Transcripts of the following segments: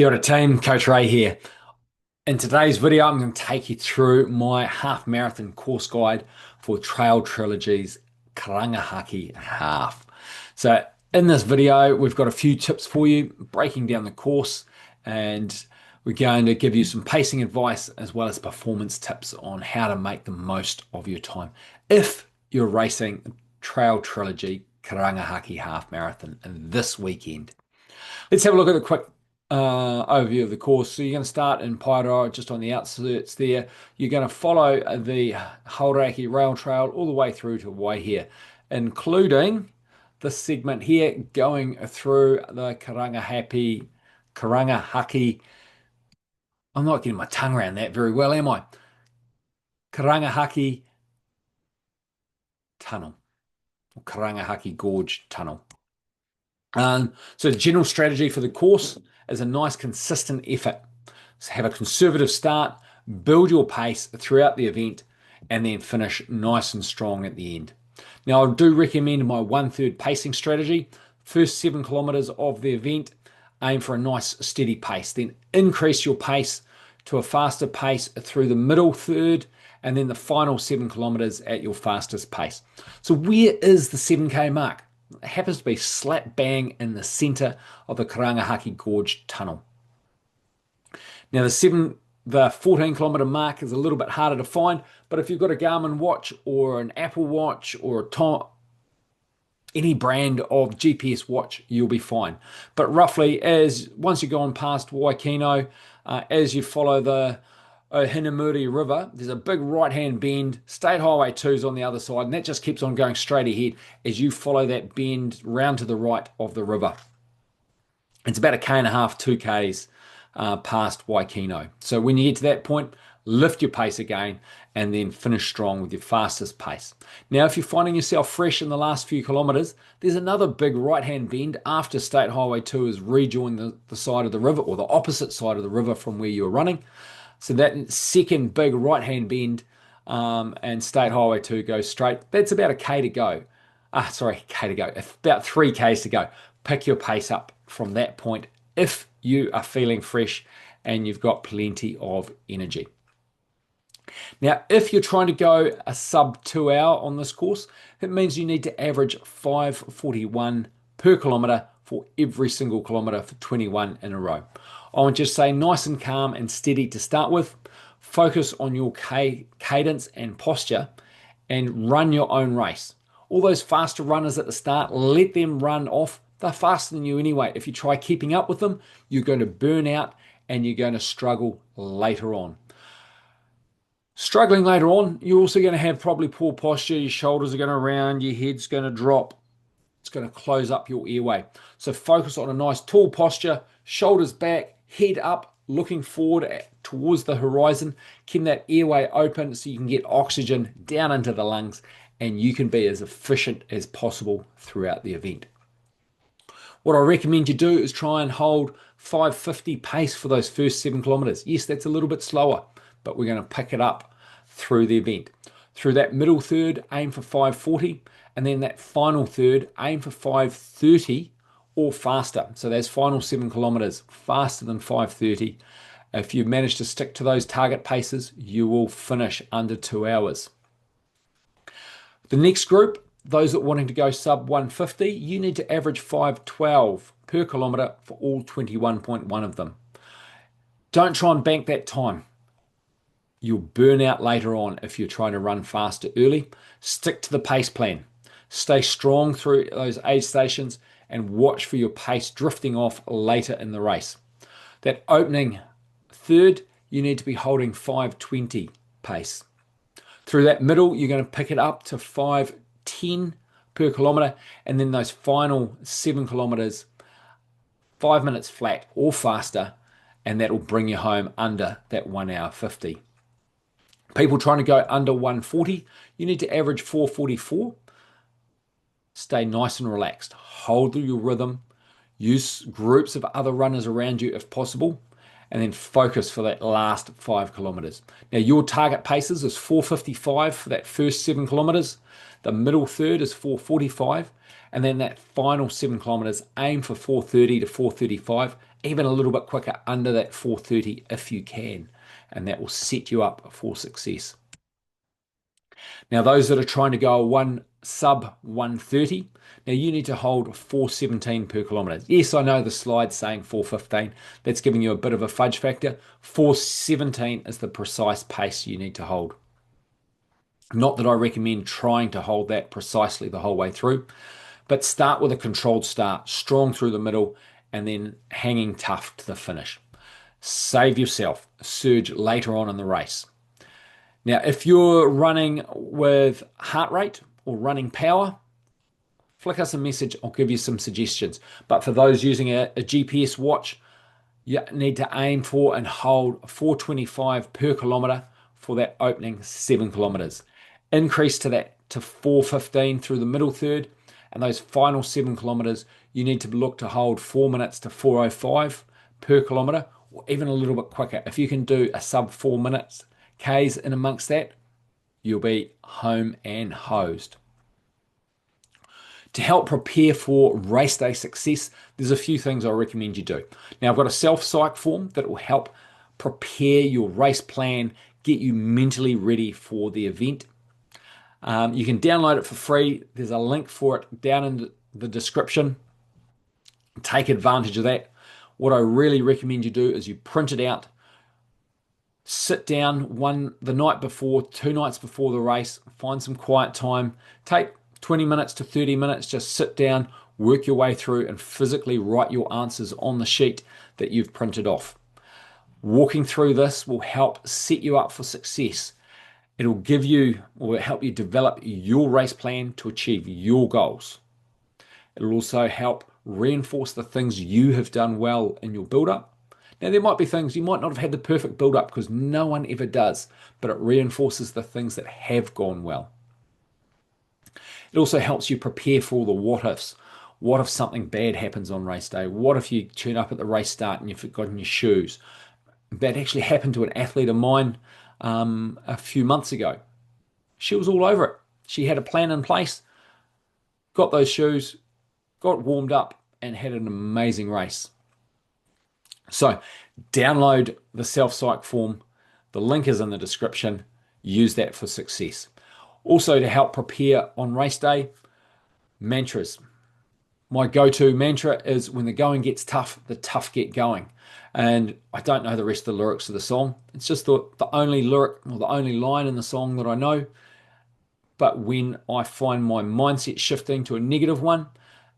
Kia ora team, Coach Ray here. In today's video, I'm going to take you through my half marathon course guide for Trail Trilogy's Karangahaki Half. So in this video, we've got a few tips for you, breaking down the course, and we're going to give you some pacing advice as well as performance tips on how to make the most of your time if you're racing Trail Trilogy Karangahaki Half Marathon this weekend. Let's have a look at a quick overview of the course. So you're going to start in Paeroa, just on the outskirts there. You're going to follow the Hauraki Rail Trail all the way through to Waihea, including this segment here going through the Karangahaki. I'm not getting my tongue around that very well, am I? Karangahaki Tunnel, or Karangahaki Gorge Tunnel. So the general strategy for the course is a nice consistent effort. So have a conservative start, build your pace throughout the event, and then finish nice and strong at the end. Now, I do recommend my 1/3 pacing strategy. First 7 kilometers of the event, aim for a nice steady pace. Then increase your pace to a faster pace through the middle third, and then the final 7 kilometers at your fastest pace. So where is the 7K mark? It happens to be slap bang in the center of the Karangahaki Gorge Tunnel. Now the 14 kilometer mark is a little bit harder to find, but if you've got a Garmin watch or an Apple watch or any brand of GPS watch, you'll be fine. But roughly, once you've gone past Waikino, as you follow the Hinamuri River, there's a big right-hand bend. State Highway 2 is on the other side, and that just keeps on going straight ahead as you follow that bend round to the right of the river. It's about 1.5 km, 2 km past Waikino. So when you get to that point, lift your pace again and then finish strong with your fastest pace. Now, if you're finding yourself fresh in the last few kilometers, there's another big right-hand bend after State Highway 2 has rejoined the side of the river, or the opposite side of the river from where you were running. So that second big right-hand bend and State Highway 2 goes straight. That's about 1 km to go. K to go. About 3 km to go. Pick your pace up from that point if you are feeling fresh and you've got plenty of energy. Now, if you're trying to go a sub 2 hour on this course, it means you need to average 5:41 per kilometer for every single kilometer for 21 in a row. I want you to stay nice and calm and steady to start with. Focus on your cadence and posture and run your own race. All those faster runners at the start, let them run off. They're faster than you anyway. If you try keeping up with them, you're going to burn out and you're going to struggle later on. Struggling later on, you're also going to have probably poor posture. Your shoulders are going to round, your head's going to drop. It's going to close up your airway. So focus on a nice tall posture, shoulders back, head up, looking forward towards the horizon. Keep that airway open so you can get oxygen down into the lungs and you can be as efficient as possible throughout the event. What I recommend you do is try and hold 5:50 pace for those first 7 kilometers. Yes, that's a little bit slower, but we're going to pick it up through the event. Through that middle third, aim for 5:40, and then that final third, aim for 5:30 or faster. So those final 7 kilometers, faster than 5:30. If you manage to stick to those target paces, you will finish under 2 hours. The next group, those that are wanting to go sub 150, you need to average 5:12 per kilometer for all 21.1 of them. Don't try and bank that time. You'll burn out later on if you're trying to run faster early. Stick to the pace plan. Stay strong through those aid stations and watch for your pace drifting off later in the race. That opening third, you need to be holding 5:20 pace. Through that middle, you're going to pick it up to 5:10 per kilometer, and then those final 7 kilometers, 5 minutes flat or faster, and that will bring you home under that 1:50. People trying to go under 1:40, you need to average 4:44. Stay nice and relaxed. Hold your rhythm. Use groups of other runners around you if possible, and then focus for that last 5 kilometers. Now, your target paces is 4:55 for that first 7 kilometers. The middle third is 4:45, And then that final 7 kilometers, aim for 4:30 to 4:35, even a little bit quicker under that 4:30 if you can. And that will set you up for success. Now, those that are trying to go a one sub 1:30, now you need to hold 4:17 per kilometre. Yes, I know the slide's saying 4:15. That's giving you a bit of a fudge factor. 4:17 is the precise pace you need to hold. Not that I recommend trying to hold that precisely the whole way through, but start with a controlled start, strong through the middle, and then hanging tough to the finish. Save yourself a surge later on in the race. Now, if you're running with heart rate or running power, flick us a message. I'll give you some suggestions. But for those using a GPS watch, you need to aim for and hold 4:25 per kilometre for that opening 7 kilometres. Increase to that to 4:15 through the middle third, and those final 7 kilometres, you need to look to hold 4 minutes to 4:05 per kilometre, or even a little bit quicker. If you can do a sub 4 minutes Ks in amongst that, you'll be home and hosed. To help prepare for race day success, there's a few things I recommend you do. Now, I've got a self-psych form that will help prepare your race plan, get you mentally ready for the event. You can download it for free. There's a link for it down in the description. Take advantage of that. What I really recommend you do is you print it out, sit down the night before, 2 nights before the race, find some quiet time, take 20 minutes to 30 minutes, just sit down, work your way through and physically write your answers on the sheet that you've printed off. Walking through this will help set you up for success. It'll give you or help you develop your race plan to achieve your goals. It'll also help reinforce the things you have done well in your build-up. Now, there might be things you might not have had the perfect build-up because no one ever does, but it reinforces the things that have gone well. It also helps you prepare for all the what-ifs. What if something bad happens on race day? What if you turn up at the race start and you've forgotten your shoes? That actually happened to an athlete of mine a few months ago. She was all over it. She had a plan in place, got those shoes, got warmed up, and had an amazing race. So download the self-psych form. The link is in the description. Use that for success. Also, to help prepare on race day, mantras. My go-to mantra is when the going gets tough, the tough get going. And I don't know the rest of the lyrics of the song. It's just the only lyric or the only line in the song that I know. But when I find my mindset shifting to a negative one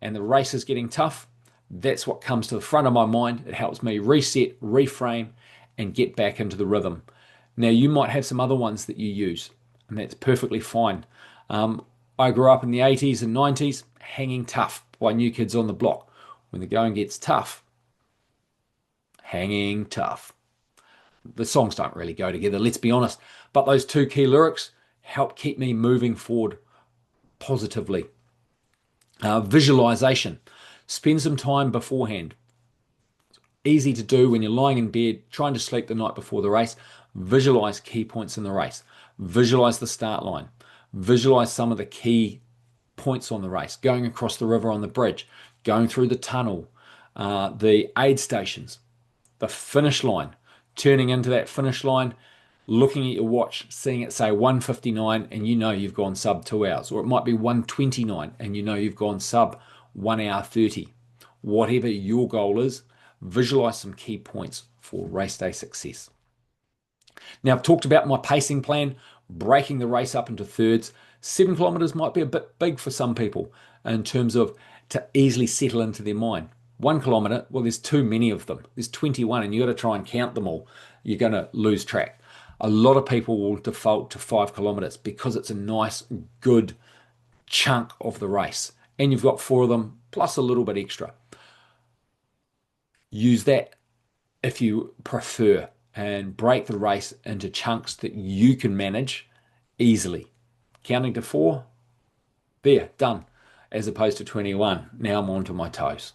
and the race is getting tough, that's what comes to the front of my mind. It helps me reset, reframe, and get back into the rhythm. Now, you might have some other ones that you use, and that's perfectly fine. I grew up in the 80s and 90s, hanging tough by New Kids on the Block. When the going gets tough, hanging tough. The songs don't really go together, let's be honest. But those 2 key lyrics help keep me moving forward positively. Visualization. Spend some time beforehand. It's easy to do when you're lying in bed, trying to sleep the night before the race. Visualize key points in the race. Visualize the start line. Visualize some of the key points on the race. Going across the river on the bridge, going through the tunnel, the aid stations, the finish line, turning into that finish line, looking at your watch, seeing it say 1:59 and you know you've gone sub 2 hours. Or it might be 1:29 and you know you've gone sub 1 hour 30. Whatever your goal is, visualize some key points for race day success. Now, I've talked about my pacing plan, breaking the race up into thirds. 7 kilometers might be a bit big for some people in terms of to easily settle into their mind. 1 kilometer, well, there's too many of them. There's 21 and you've got to try and count them all. You're going to lose track. A lot of people will default to 5 kilometers because it's a nice, good chunk of the race. And you've got 4 of them plus a little bit extra. Use that if you prefer and break the race into chunks that you can manage easily. Counting to 4, there, done, as opposed to 21. Now I'm on to my toes.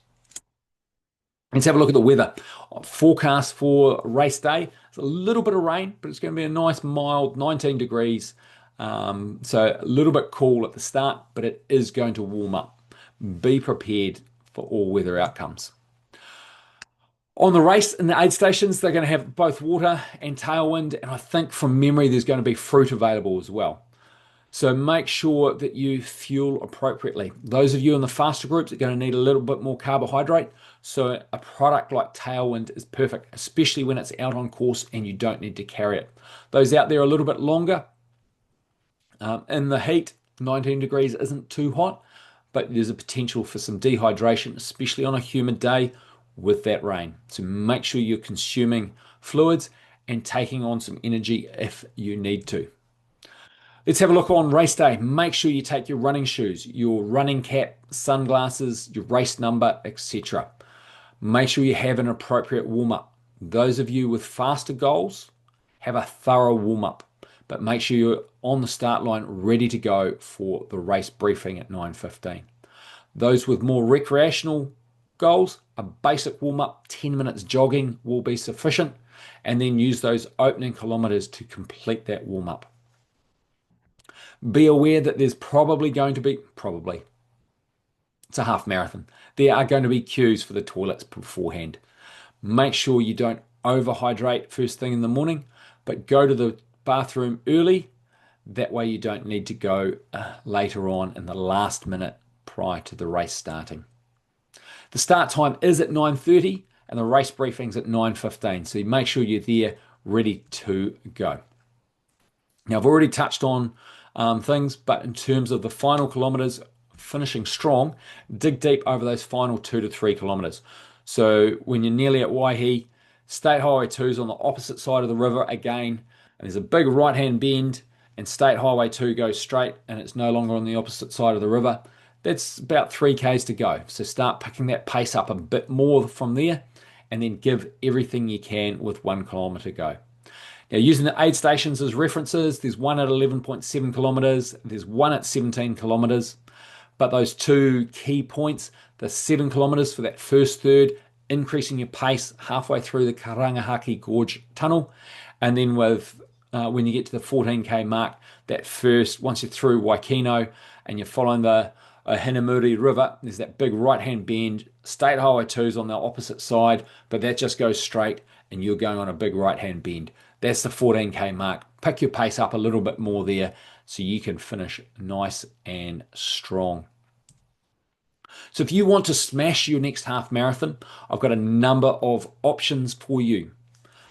Let's have a look at the weather. Forecast for race day. It's a little bit of rain, but it's going to be a nice mild 19 degrees. So a little bit cool at the start, but it is going to warm up. Be prepared for all weather outcomes. On the race in the aid stations, they're going to have both water and tailwind, and I think from memory there's going to be fruit available as well. So make sure that you fuel appropriately. Those of you in the faster groups are going to need a little bit more carbohydrate. So a product like Tailwind is perfect, especially when it's out on course and you don't need to carry it. Those out there a little bit longer, in the heat, 19 degrees isn't too hot, but there's a potential for some dehydration, especially on a humid day with that rain. So make sure you're consuming fluids and taking on some energy if you need to. Let's have a look on race day. Make sure you take your running shoes, your running cap, sunglasses, your race number, etc. Make sure you have an appropriate warm-up. Those of you with faster goals, have a thorough warm-up, but make sure you're on the start line ready to go for the race briefing at 9:15. Those with more recreational goals, a basic warm-up, 10 minutes jogging will be sufficient, and then use those opening kilometers to complete that warm-up. Be aware that there's probably going to be, it's a half marathon. There are going to be queues for the toilets beforehand. Make sure you don't overhydrate first thing in the morning, but go to the bathroom early. That way you don't need to go later on in the last minute prior to the race starting. The start time is at 9:30 and the race briefing's at 9:15. So you make sure you're there ready to go. Now I've already touched on things, but in terms of the final kilometers, finishing strong, dig deep over those final 2 to 3 kilometers. So when you're nearly at Waihi, State Highway 2 is on the opposite side of the river again, and there's a big right-hand bend, and State Highway 2 goes straight, and it's no longer on the opposite side of the river. That's about 3 Ks to go. So start picking that pace up a bit more from there, and then give everything you can with 1 kilometer to go. Now, using the aid stations as references, there's one at 11.7 kilometers, there's one at 17 kilometers, but those two key points, the 7 kilometers for that first third, increasing your pace halfway through the Karangahaki Gorge tunnel, and then with when you get to the 14K mark, that first, once you're through Waikino and you're following the Hinamuri River, there's that big right-hand bend. State Highway 2 is on the opposite side, but that just goes straight and you're going on a big right-hand bend. That's the 14K mark. Pick your pace up a little bit more there so you can finish nice and strong. So if you want to smash your next half marathon, I've got a number of options for you.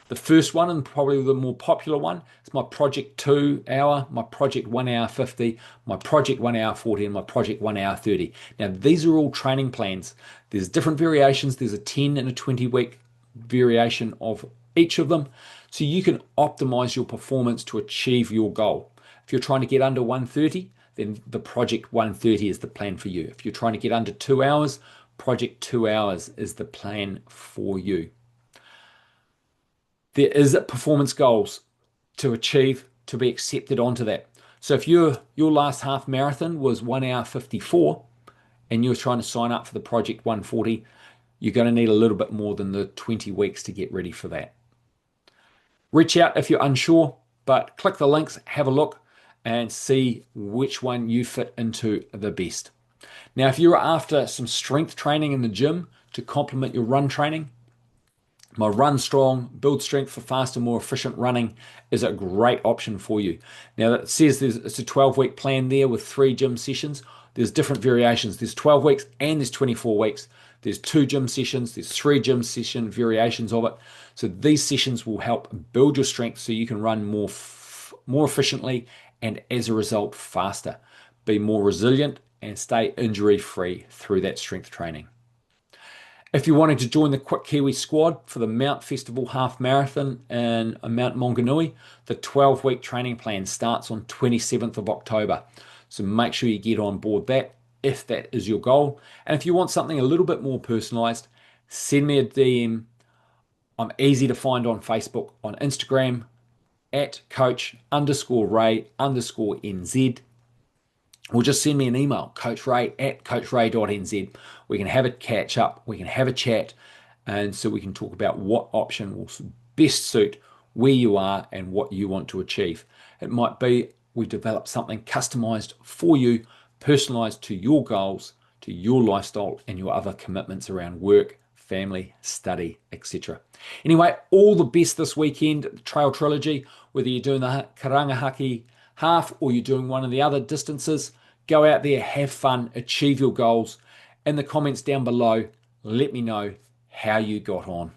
The first one, and probably the more popular one, is my Project 2 hour, my Project 1 hour 50, my Project 1 hour 40, and my Project 1 hour 30. Now, these are all training plans. There's different variations. There's a 10 and a 20-week variation of each of them. So you can optimize your performance to achieve your goal. If you're trying to get under 130, then the Project 130 is the plan for you. If you're trying to get under 2 hours, Project 2 hours is the plan for you. There is performance goals to achieve to be accepted onto that. So if your last half marathon was 1 hour 54 and you're trying to sign up for the Project 140, you're going to need a little bit more than the 20 weeks to get ready for that. Reach out if you're unsure, but click the links, have a look, and see which one you fit into the best. Now, if you're after some strength training in the gym to complement your run training, my Run Strong, Build Strength for Faster, More Efficient Running is a great option for you. Now, it says it's a 12-week plan there with 3 gym sessions. There's different variations. There's 12 weeks and there's 24 weeks. There's 2 gym sessions. There's 3 gym session variations of it. So these sessions will help build your strength so you can run more efficiently and as a result faster. Be more resilient and stay injury-free through that strength training. If you're wanting to join the Qwik Kiwi squad for the Mount Festival Half Marathon in Mount Maunganui, the 12-week training plan starts on 27th of October. So make sure you get on board that if that is your goal. And if you want something a little bit more personalized, send me a DM. I'm easy to find on Facebook, on Instagram, at coach_Ray_NZ. Or just send me an email, coachray@coachray.nz. We can have a catch up, we can have a chat, and so we can talk about what option will best suit where you are and what you want to achieve. It might be we develop something customized for you, personalized to your goals, to your lifestyle and your other commitments around work, family, study, etc. Anyway, all the best this weekend at the Trail Trilogy, whether you're doing the Karangahaki half or you're doing one of the other distances. Go out there, have fun, achieve your goals. In the comments down below, let me know how you got on.